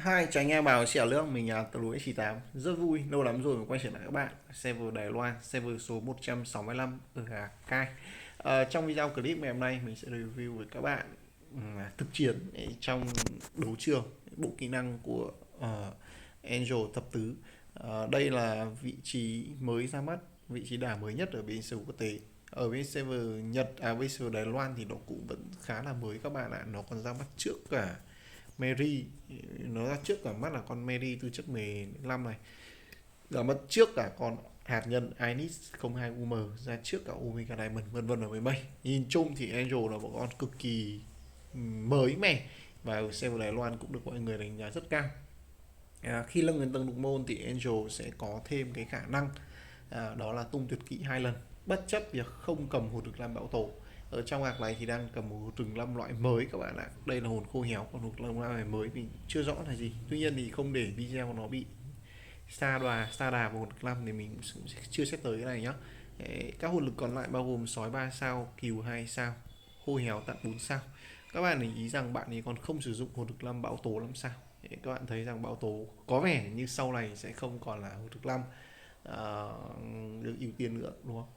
Hai chào anh em vào chèo nước mình là tờ lúa S8 rất vui lâu lắm rồi mới quay trở lại các bạn server Đài Loan server số 165 ở Hà Cai. Trong video clip ngày hôm nay mình sẽ review với các bạn thực chiến trong đấu trường bộ kỹ năng của Angel thập tứ. Đây là vị trí mới ra mắt, vị trí đả mới nhất ở bên server quốc tế. Ở bên server Nhật bên server Đài Loan thì nó cũng vẫn khá là mới các bạn ạ, nó còn ra mắt trước cả Mary, nó ra trước cả mắt là con Mary từ chất 15 này, ra mắt trước cả con hạt nhân Inis 02UM, ra trước cả Omega Diamond vân vân ở với mây. Nhìn chung thì Angel là một con cực kỳ mới mẻ và ở server Đài Loan cũng được mọi người đánh giá rất cao. Khi nâng lên tầng đục môn thì Angel sẽ có thêm cái khả năng đó là tung tuyệt kỹ 2 lần bất chấp việc không cầm hồn lực làm bão tổ. Ở trong hạc này thì đang cầm một rừng 5 loại mới các bạn ạ. Đây là hồn khô héo, còn hồn 5 loại mới mình chưa rõ là gì. Tuy nhiên thì không để video của nó bị xa đà vào hồn lực 5 thì mình chưa xét tới cái này nhá. Các hồn lực còn lại bao gồm sói 3 sao, cừu 2 sao, khô héo tận 4 sao. Các bạn để ý rằng bạn ấy còn không sử dụng hồn lực 5 bão tố 5 sao. Các bạn thấy rằng bão tố có vẻ như sau này sẽ không còn là hồn lực 5 được ưu tiên nữa, đúng không?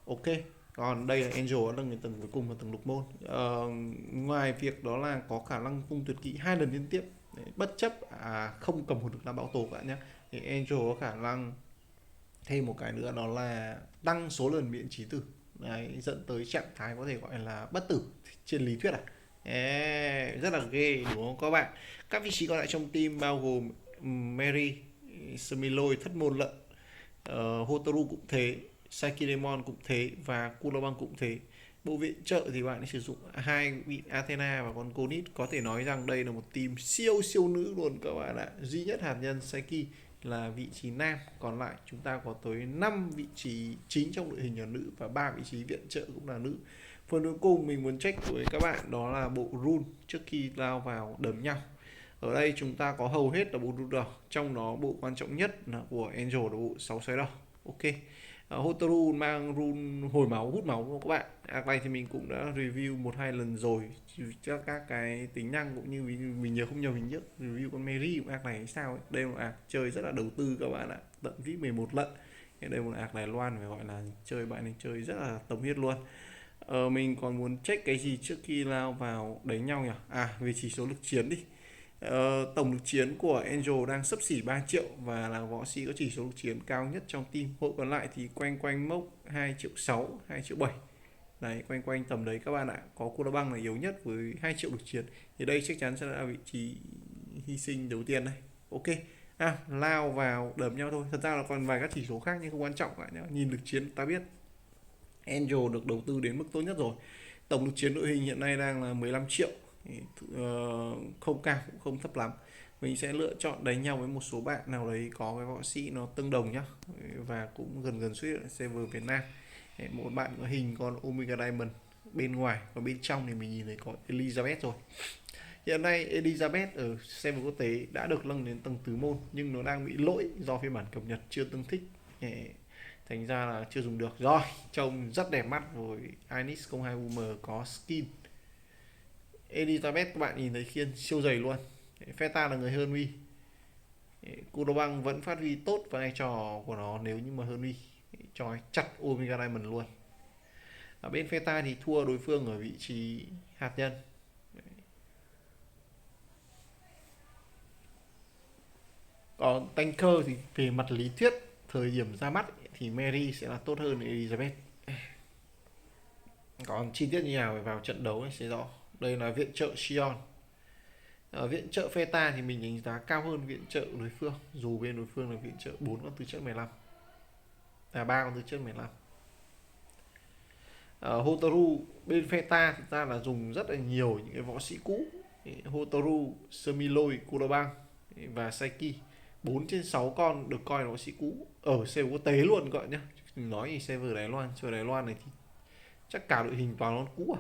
Ok. Còn đây là Angel, là người tầng cuối cùng là tầng lục môn. Ngoài việc đó là có khả năng tung tuyệt kỹ 2 lần liên tiếp bất chấp không cầm hồn lực làm bão tổ các bạn nhé, thì Angel có khả năng thêm một cái nữa đó là tăng số lần miễn trí tử. Đấy, dẫn tới trạng thái có thể gọi là bất tử trên lý thuyết rất là ghê đúng không các bạn. Các vị trí còn lại trong team bao gồm Mary, Smiloi thất môn lận, Hotaru cũng thế, Sakiremon cũng thế và Kurobang cũng thế. Bộ viện trợ thì bạn sử dụng hai vị Athena và con Konit, có thể nói rằng đây là một team siêu siêu nữ luôn các bạn ạ. Duy nhất hạt nhân Saki là vị trí nam, còn lại chúng ta có tới 5 vị trí chính trong đội hình là nữ và 3 vị trí viện trợ cũng là nữ. Phần cuối cùng mình muốn check với các bạn đó là bộ rune trước khi lao vào đấm nhau. Ở đây chúng ta có hầu hết là bộ rune đỏ, trong đó bộ quan trọng nhất là của Angel là bộ 6 xoáy đỏ. Ok. Hotaru mang rune hồi máu hút máu các bạn. Này thì mình cũng đã review 1-2 lần rồi các cái tính năng, cũng như mình nhớ không nhầm mình nhất review con Mary của này hay sao ấy. Đây là một chơi rất là đầu tư các bạn ạ, tận VIP 11 lận. Đây là một Đài Loan phải gọi là chơi, bạn này chơi rất là tâm huyết luôn. Mình còn muốn check cái gì trước khi lao vào đánh nhau nhỉ? Về chỉ số lực chiến đi. Tổng lực chiến của Angel đang xấp xỉ 3 triệu và là võ sĩ có chỉ số lực chiến cao nhất trong team. Hội còn lại thì quanh quanh mốc 2 triệu 6, 2 triệu 7. Đấy, quanh quanh tầm đấy các bạn ạ. Có Kuda băng là yếu nhất với 2 triệu lực chiến. Thì đây chắc chắn sẽ là vị trí hy sinh đầu tiên đây. Ok. Lao vào đấm nhau thôi. Thật ra là còn vài các chỉ số khác nhưng không quan trọng cả nhá. Nhìn lực chiến ta biết Angel được đầu tư đến mức tốt nhất rồi. Tổng lực chiến đội hình hiện nay đang là 15 triệu. Không cao cũng không thấp lắm. Mình sẽ lựa chọn đánh nhau với một số bạn nào đấy có cái võ sĩ nó tương đồng nhá, và cũng gần gần xuất hiện server Việt Nam. Một bạn có hình con Omega Diamond bên ngoài, còn bên trong thì mình nhìn thấy có Elizabeth rồi. Hiện nay Elizabeth ở server quốc tế đã được nâng đến tầng tứ môn nhưng nó đang bị lỗi do phiên bản cập nhật chưa tương thích, thành ra là chưa dùng được. Rồi, trông rất đẹp mắt với Inis 02UM có skin Elizabeth, các bạn nhìn thấy khiên siêu dày luôn. Feta là người Hermi. Kurobang vẫn phát huy tốt vai trò của nó nếu như mà Hermi cho chặt Omega Diamond luôn. Ở bên Feta thì thua đối phương ở vị trí hạt nhân. Còn tanker thì về mặt lý thuyết thời điểm ra mắt thì Mary sẽ là tốt hơn Elizabeth. Còn chi tiết như nào phải vào trận đấu sẽ rõ. Đây là viện trợ Sion. Ở viện trợ Feta thì mình đánh giá cao hơn viện trợ đối phương, dù bên đối phương là viện trợ 4 con tư chất 15, 3 con tư chất 15. Hotaru bên Feta thực ra là dùng rất là nhiều những cái võ sĩ cũ. Hotaru, Semiloi, Kurobang và Saiki, 4 trên 6 con được coi là võ sĩ cũ ở server quốc tế luôn gọi nhá. Đừng nói gì server Đài Loan, server Đài Loan này thì chắc cả đội hình toàn con cũ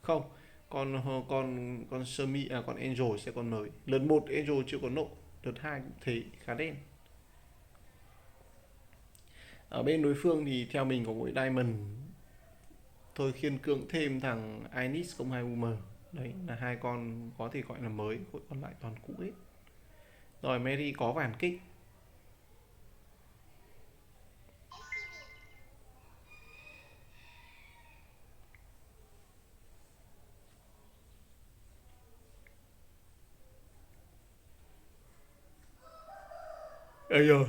không. Con Semi con Angel sẽ còn mới. Lần 1 Angel chưa có nộ, đợt 2 cũng thế, khá đen. Ở bên đối phương thì theo mình có mỗi Diamond thôi, khiên cưỡng thêm thằng Inis 02UM Đấy là hai con có thể gọi là mới, còn lại toàn cũ hết. Rồi Mary có phản kích. Ây giời.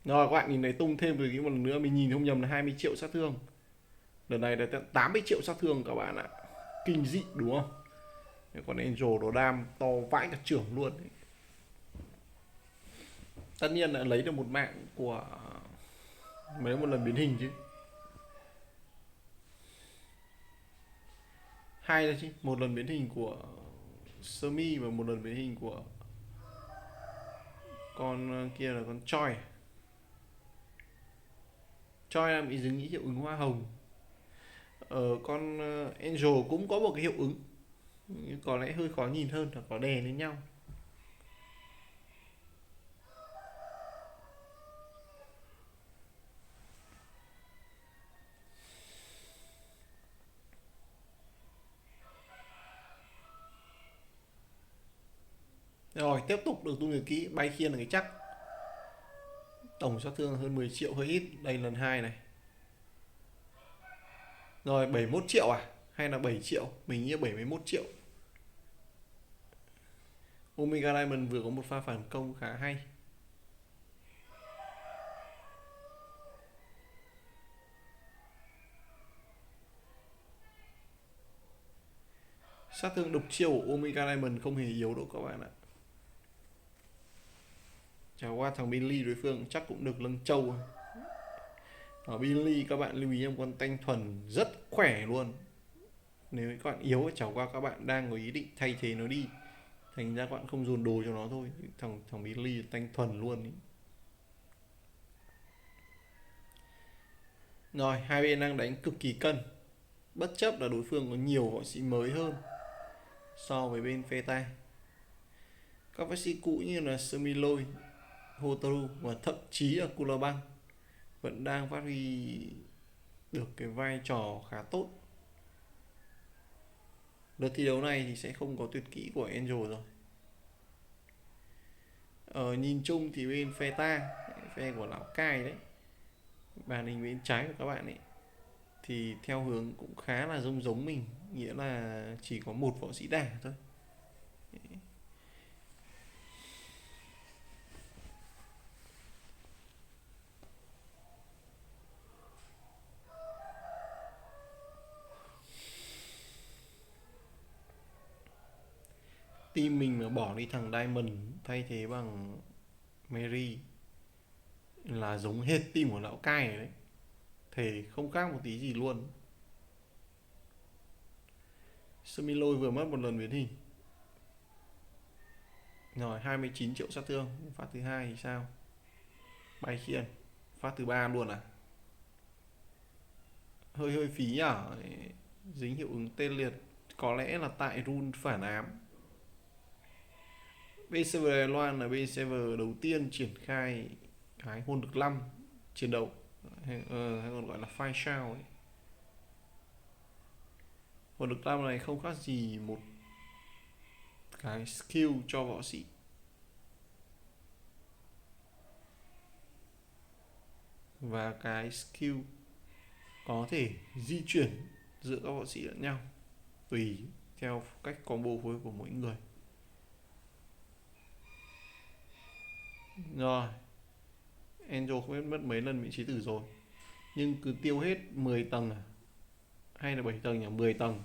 Rồi các bạn nhìn thấy tung thêm từ cái một lần nữa, mình nhìn không nhầm là 20 triệu sát thương. Lần này là tận 80 triệu sát thương các bạn ạ. Kinh dị đúng không? Còn Angel nó đam to vãi cả trưởng luôn. Tất nhiên là lấy được một mạng của mấy một lần biến hình chứ. Hai là chứ, một lần biến hình của Sumi và một lần biến hình của con kia là con Choi. Choi là bị dính hiệu ứng hoa hồng. Con Angel cũng có một cái hiệu ứng, nhưng có lẽ hơi khó nhìn hơn là có đè lên nhau. Rồi tiếp tục được tung nhật kỹ bay khiên là cái chắc. Tổng sát thương hơn 10 triệu hơi ít. Đây lần 2 này. Rồi 71 triệu à? Hay là 7 triệu? Mình nghĩ 71 triệu. Omega Diamond vừa có một pha phản công khá hay. Sát thương độc chiêu của Omega Diamond không hề yếu đâu các bạn ạ. Trải qua thằng Billy đối phương chắc cũng được lâng trâu. Ở Billy các bạn lưu ý em con Thanh Thuần rất khỏe luôn. Nếu các bạn yếu trải qua các bạn đang có ý định thay thế nó đi, thành ra các bạn không dồn đồ cho nó thôi. Thằng Billy Thanh Thuần luôn ý. Rồi hai bên đang đánh cực kỳ cân, bất chấp là đối phương có nhiều võ sĩ mới hơn so với bên Feta. Các võ sĩ cũ như là Semiloi, Hotaru và thậm chí là Kulaban vẫn đang phát huy được cái vai trò khá tốt. Đợt thi đấu này thì sẽ không có tuyệt kỹ của Angel rồi. Nhìn chung thì bên phe của lão cai đấy, màn hình bên trái của các bạn ấy, thì theo hướng cũng khá là giống giống mình, nghĩa là chỉ có một võ sĩ đả thôi. Team mình mà bỏ đi thằng Diamond thay thế bằng Mary là giống hết team của lão cai này đấy, thể không khác một tí gì luôn. Semiloi vừa mất một lần biến hình. Rồi 29 triệu sát thương. Phát thứ hai thì sao? Bay khiên. Phát thứ ba luôn à? Hơi hơi phí nhở. Dính hiệu ứng tê liệt. Có lẽ là tại rune phản ám. Bên server Đài Loan là bên server đầu tiên triển khai cái hồn lực 5 chiến đấu, hay còn gọi là fire shout ấy. Hồn lực 5 này không khác gì một cái skill cho võ sĩ. Và cái skill có thể di chuyển giữa các võ sĩ lẫn nhau tùy theo cách combo phối của mỗi người. Rồi Angel không biết mất mấy lần vị trí tử rồi, nhưng cứ tiêu hết 10 tầng à? Hay là 7 tầng nhỉ? 10 tầng.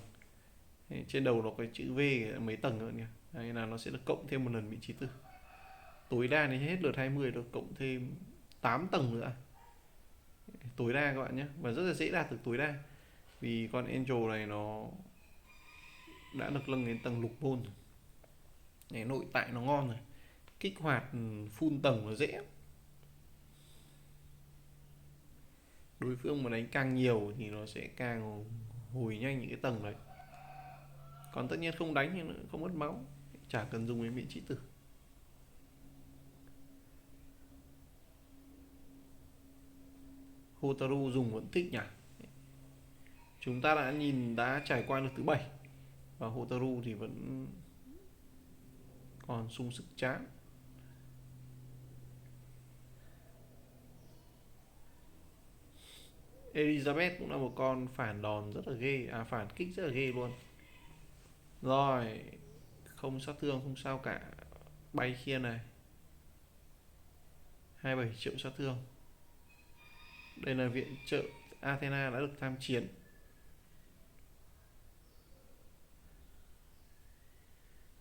Trên đầu nó có chữ V mấy tầng nữa nhỉ? Đây là nó sẽ được cộng thêm một lần vị trí tử. Tối đa thì hết lượt 20 được cộng thêm 8 tầng nữa. Tối đa các bạn nhé. Và rất là dễ đạt được tối đa. Vì con Angel này nó đã được nâng đến tầng lục môn rồi. Nội tại nó ngon rồi. Kích hoạt full tầng nó dễ. Đối phương mà đánh càng nhiều thì nó sẽ càng hồi nhanh những cái tầng đấy. Còn tất nhiên không đánh thì nó không mất máu, chả cần dùng đến vị trí tử. Hotaru dùng vẫn thích nhỉ. Chúng ta đã trải qua được thứ bảy và Hotaru thì vẫn còn sung sức chán. Elizabeth cũng là một con phản đòn rất là ghê, phản kích rất là ghê luôn. Rồi, không sát thương không sao cả. Bay khiên này, 27 triệu sát thương. Đây là viện trợ Athena đã được tham chiến.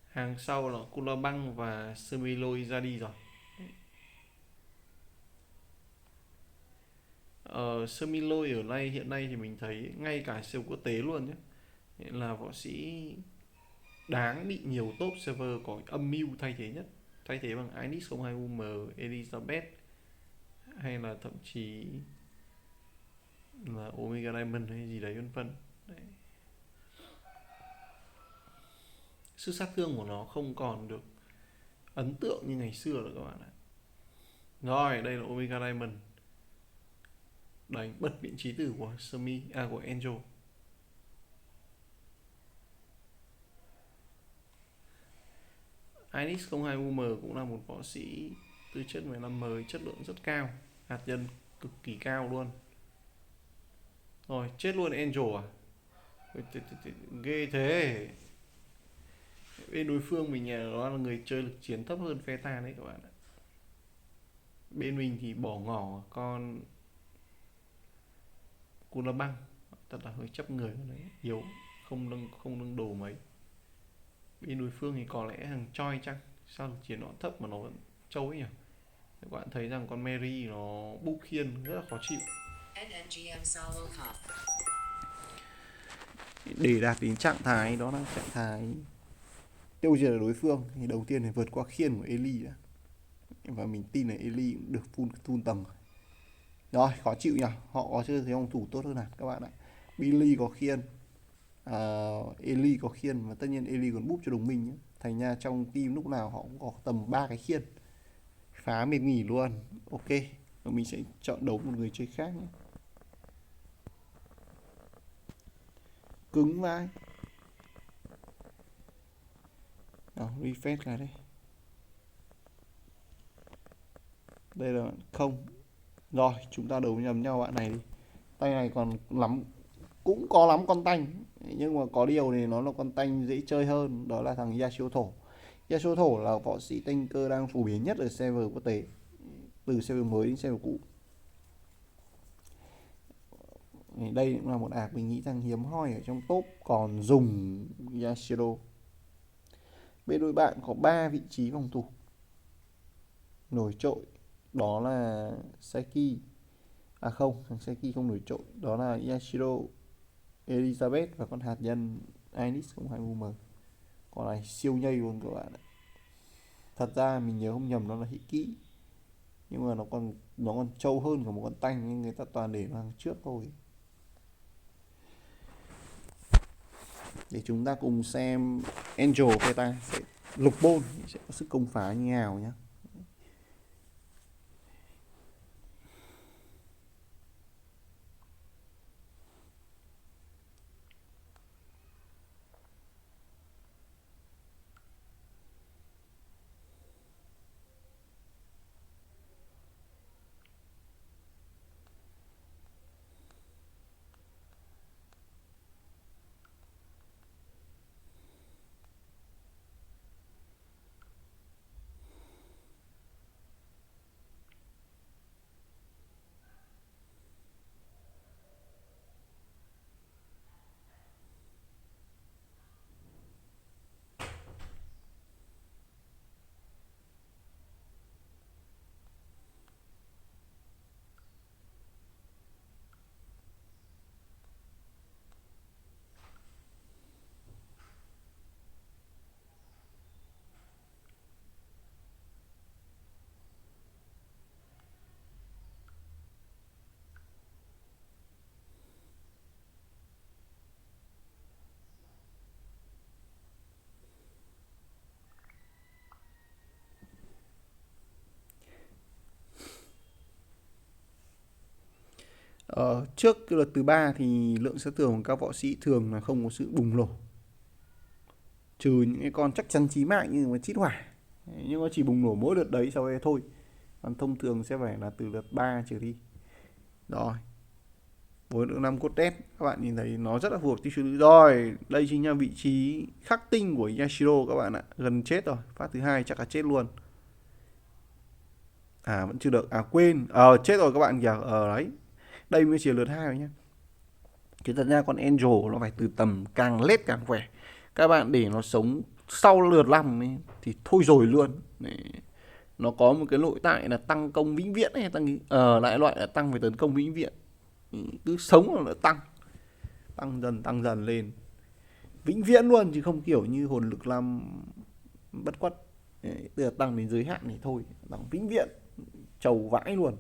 Hàng sau là Kula Băng và Semiloi ra đi rồi. Semiloi ở đây hiện nay thì mình thấy ngay cả siêu quốc tế luôn nhé, là võ sĩ đáng bị nhiều top server có âm mưu thay thế nhất, thay thế bằng Inis 02 UM, Elizabeth hay là thậm chí là Omega Diamond hay gì đấy vân vân. Sức sát thương của nó không còn được ấn tượng như ngày xưa nữa các bạn ạ. Rồi, đây là Omega Diamond đánh bật vị trí tử của của Angel. Inis 02 UM cũng là một võ sĩ tư chất 15 mới, chất lượng rất cao, hạt nhân cực kỳ cao luôn. Rồi, chết luôn Angel à? Ghê thế. Bên đối phương mình đó là người chơi lực chiến thấp hơn Pheta đấy các bạn ạ. Bên mình thì bỏ ngỏ con Cú Băng, thật là hơi chấp người đấy, yếu, không nâng đồ mấy. Bên đối phương thì có lẽ hàng choi chăng? Sao lực chiến nó thấp mà nó vẫn trâu ấy nhỉ? Các bạn thấy rằng con Mary nó búp khiên rất là khó chịu. Để đạt đến trạng thái đó là trạng thái tiêu diệt đối phương thì đầu tiên phải vượt qua khiên của Ellie đã. Và mình tin là Ellie cũng được full tầng. Rồi, khó chịu nhỉ? Họ có chơi thấy phòng thủ tốt hơn hẳn các bạn ạ. Billy có khiên, Ellie có khiên, và tất nhiên Ellie còn búp cho đồng minh nhé. Thành ra trong team lúc nào họ cũng có tầm 3 cái khiên, phá mệt nghỉ luôn. Ok, và mình sẽ chọn đấu một người chơi khác nhé. Cứng vai. Refresh lại đây. Đây là không. Rồi, chúng ta đấu nhầm nhau bạn này đi. Tay này còn lắm, cũng có lắm con tanh, nhưng mà có điều thì nó là con tanh dễ chơi hơn, đó là thằng Yasuo Thổ. Yasuo Thổ là võ sĩ tanker đang phổ biến nhất ở server quốc tế, từ server mới đến server cũ. Đây cũng là một ạc mình nghĩ rằng hiếm hoi ở trong top còn dùng Yasuo. Bên đội bạn có 3 vị trí phòng thủ nổi trội, đó là Seki, không, thằng Seki không nổi trội, đó là Yasuo, Elizabeth và con hạt nhân Inis 02 UM. Con này siêu nhây luôn các bạn ạ. Thật ra mình nhớ không nhầm nó là Hiki, nhưng mà nó còn trâu hơn cả một con tanh, nhưng người ta toàn để nó hàng trước thôi. Để chúng ta cùng xem Angel Peta sẽ lục bôn sẽ có sức công phá như nào nhé. Trước cái lượt thứ 3 thì lượng sát thương của các võ sĩ thường là không có sự bùng nổ, trừ những cái con chắc chắn chí mạng như mà chít hỏa, nhưng nó chỉ bùng nổ mỗi lượt đấy sau đấy thôi, còn thông thường sẽ phải là từ lượt 3 trở đi. Rồi, với lượng 5 cốt đét các bạn nhìn thấy nó rất là phù hợp tiêu chuẩn. Rồi, đây chính là vị trí khắc tinh của Yashiro các bạn ạ, gần chết rồi, phát thứ hai chắc là chết luôn. Vẫn chưa được, quên, chết rồi các bạn kìa, đấy, đây mới chỉ lượt 2 rồi nhá. Chứ thật ra con Angel nó phải từ tầm càng lết càng khỏe, các bạn để nó sống sau lượt 5 ấy, thì thôi rồi luôn. Nó có một cái nội tại là tăng công vĩnh viễn hay tăng lại loại là tăng về tấn công vĩnh viễn, cứ sống là nó tăng dần lên vĩnh viễn luôn, chứ không kiểu như hồn lực 5 bất quất. Tức là tăng đến giới hạn thì thôi, tăng vĩnh viễn trầu vãi luôn.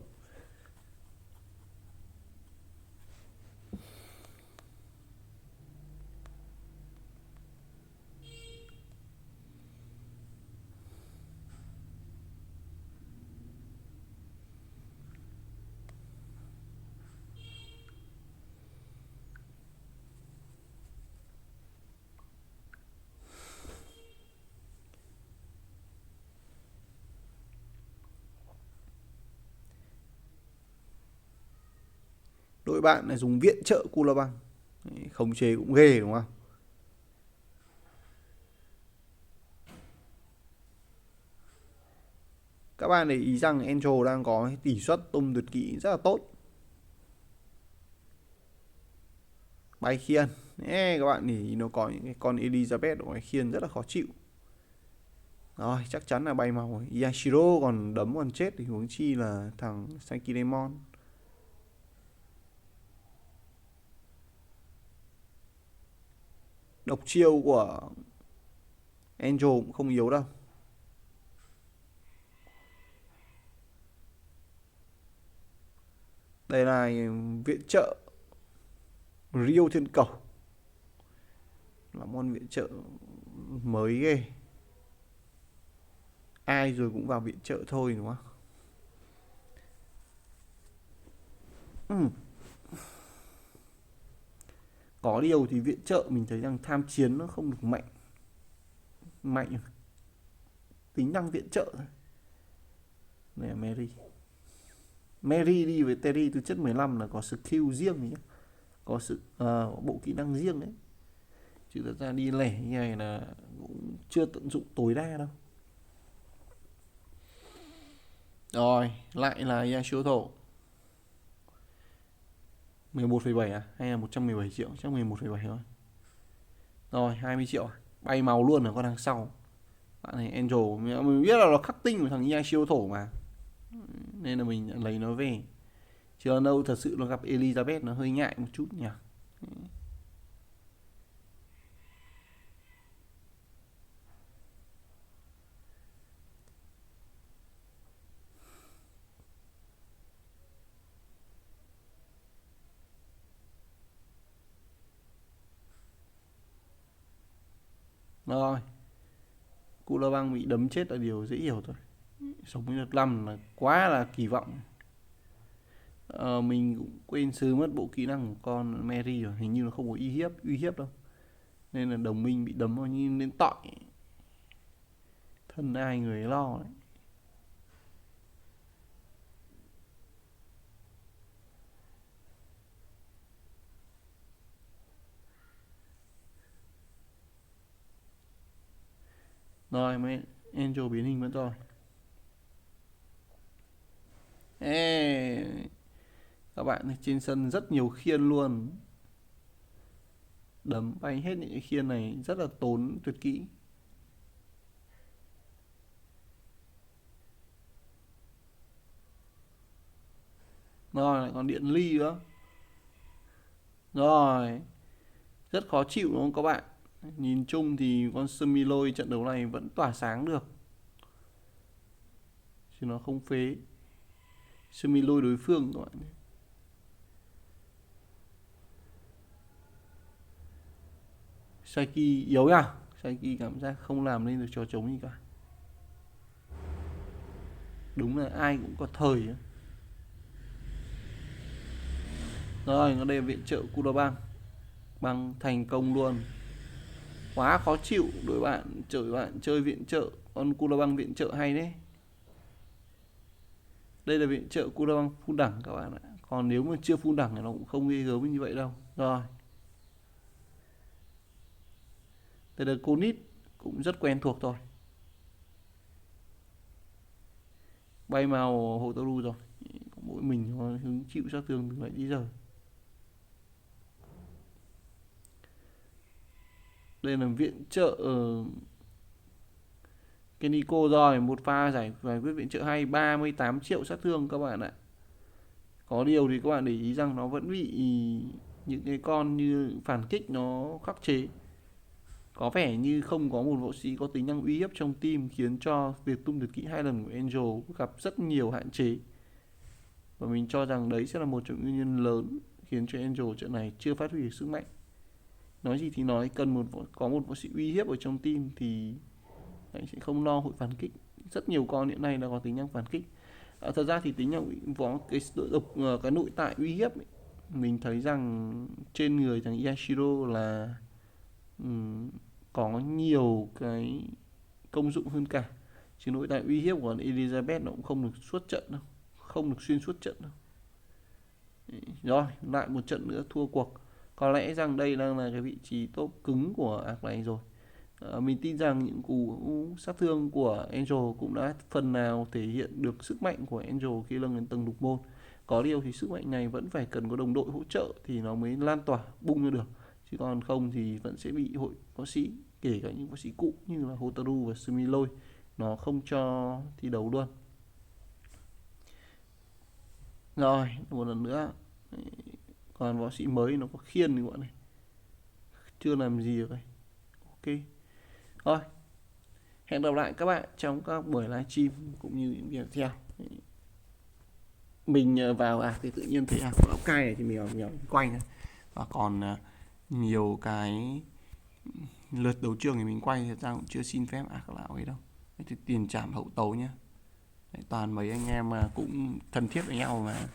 Đội bạn là dùng viện trợ Cula Băng, khống chế cũng ghê đúng không? Các bạn để ý rằng Angel đang có tỷ suất tung tuyệt kỹ rất là tốt. Bay khiên, các bạn thì nó có những cái con Elizabeth ở ngoài khiên rất là khó chịu. Rồi, chắc chắn là bay màu. Yashiro còn đấm còn chết thì huống chi là thằng Sankidemon. Độc chiêu của Angel cũng không yếu đâu. Đây là viện trợ Rio Thiên Cầu, là món viện trợ mới ghê. Ai rồi cũng vào viện trợ thôi đúng không? Có điều thì viện trợ mình thấy rằng tham chiến nó không được mạnh tính năng viện trợ thôi. Đây là Mary đi với Terry từ chất 15 là có skill riêng nhé, có sự bộ kỹ năng riêng đấy, chứ thật ra đi lẻ như này là cũng chưa tận dụng tối đa đâu. Rồi, lại là Yashoto 11,7 hay là 117 triệu, chắc 11,7 thôi. Rồi, 20 triệu bay màu luôn ở con đằng sau. Bạn này Angel mình biết là nó khắc tinh của thằng Yashoto mà, nên là mình lấy nó về, chứ đâu thật sự nó gặp Elizabeth nó hơi ngại một chút nhỉ. Rồi, Cula Băng bị đấm chết là điều dễ hiểu thôi, sống đến lượt 5 là quá là kỳ vọng. Mình cũng quên sứ mất bộ kỹ năng của con Mary rồi, hình như nó không có uy hiếp đâu, nên là đồng minh bị đấm vào như đến tọi, thân ai người lo đấy. Rồi mấy Angel biến hình mất rồi. Ê, các bạn trên sân rất nhiều khiên luôn, đấm bay hết những cái khiên này rất là tốn tuyệt kỹ. Rồi lại còn điện ly nữa. Rồi, rất khó chịu đúng không các bạn? Nhìn chung thì con Sumiloi trận đấu này vẫn tỏa sáng được, chứ nó không phế Sumiloi đối phương các bạn. Saiki yếu nhá, Saiki cảm giác không làm nên được trò trống gì cả. Đúng là ai cũng có thời ấy. Rồi, nó đây là viện trợ Kudabang. Băng thành công luôn. Quá khó chịu đối bạn chơi viện trợ. Con Kudabang viện trợ hay đấy. Đây là viện trợ Kudabang full đẳng các bạn ạ. Còn nếu mà chưa full đẳng thì nó cũng không ghê gớm như vậy đâu. Rồi. Đây là Konit, cũng rất quen thuộc thôi. Bay màu Hotaru rồi. Mỗi mình hứng chịu sát thương từ nãy đến giờ. Đây là viện trợ Keniko rồi, một pha giải quyết viện trợ hay, 38 triệu sát thương các bạn ạ. Có điều thì các bạn để ý rằng nó vẫn bị những cái con như phản kích nó khắc chế. Có vẻ như không có một võ sĩ có tính năng uy hiếp trong team, khiến cho việc tung tuyệt kỹ 2 lần của Angel gặp rất nhiều hạn chế. Và mình cho rằng đấy sẽ là một trong những nguyên nhân lớn khiến cho Angel trận này chưa phát huy được sức mạnh. Nói gì thì nói, cần có một võ sĩ uy hiếp ở trong team thì anh sẽ không lo hội phản kích. Rất nhiều con hiện nay đã có tính năng phản kích. Thật ra thì tính năng cái nội tại uy hiếp ấy, mình thấy rằng trên người thằng Yashiro là có nhiều cái công dụng hơn cả. Chứ nội tại uy hiếp của Elizabeth nó cũng không được suốt trận đâu, không được xuyên suốt trận đâu. Rồi, lại một trận nữa thua cuộc. Có lẽ rằng đây đang là cái vị trí top cứng của arc này rồi. Mình tin rằng những cú sát thương của Angel cũng đã phần nào thể hiện được sức mạnh của Angel khi lên đến tầng đục môn. Có điều thì sức mạnh này vẫn phải cần có đồng đội hỗ trợ thì nó mới lan tỏa bung ra được. Chứ còn không thì vẫn sẽ bị hội võ sĩ, kể cả những võ sĩ cũ như là Hotaru và Sumiloi, nó không cho thi đấu luôn. Rồi, một lần nữa. Còn võ sĩ mới nó có khiên thì bọn này chưa làm gì được này. Ok. Thôi, hẹn gặp lại các bạn trong các buổi livestream cũng như những video tiếp theo. Mình vào thì tự nhiên thấy của lão cai này thì mình quay này. Và còn nhiều cái lượt đấu trường thì mình quay thật ra cũng chưa xin phép các lão ấy đâu. Thì tiền trảm hậu tấu nhá. Toàn mấy anh em mà cũng thân thiết với nhau mà.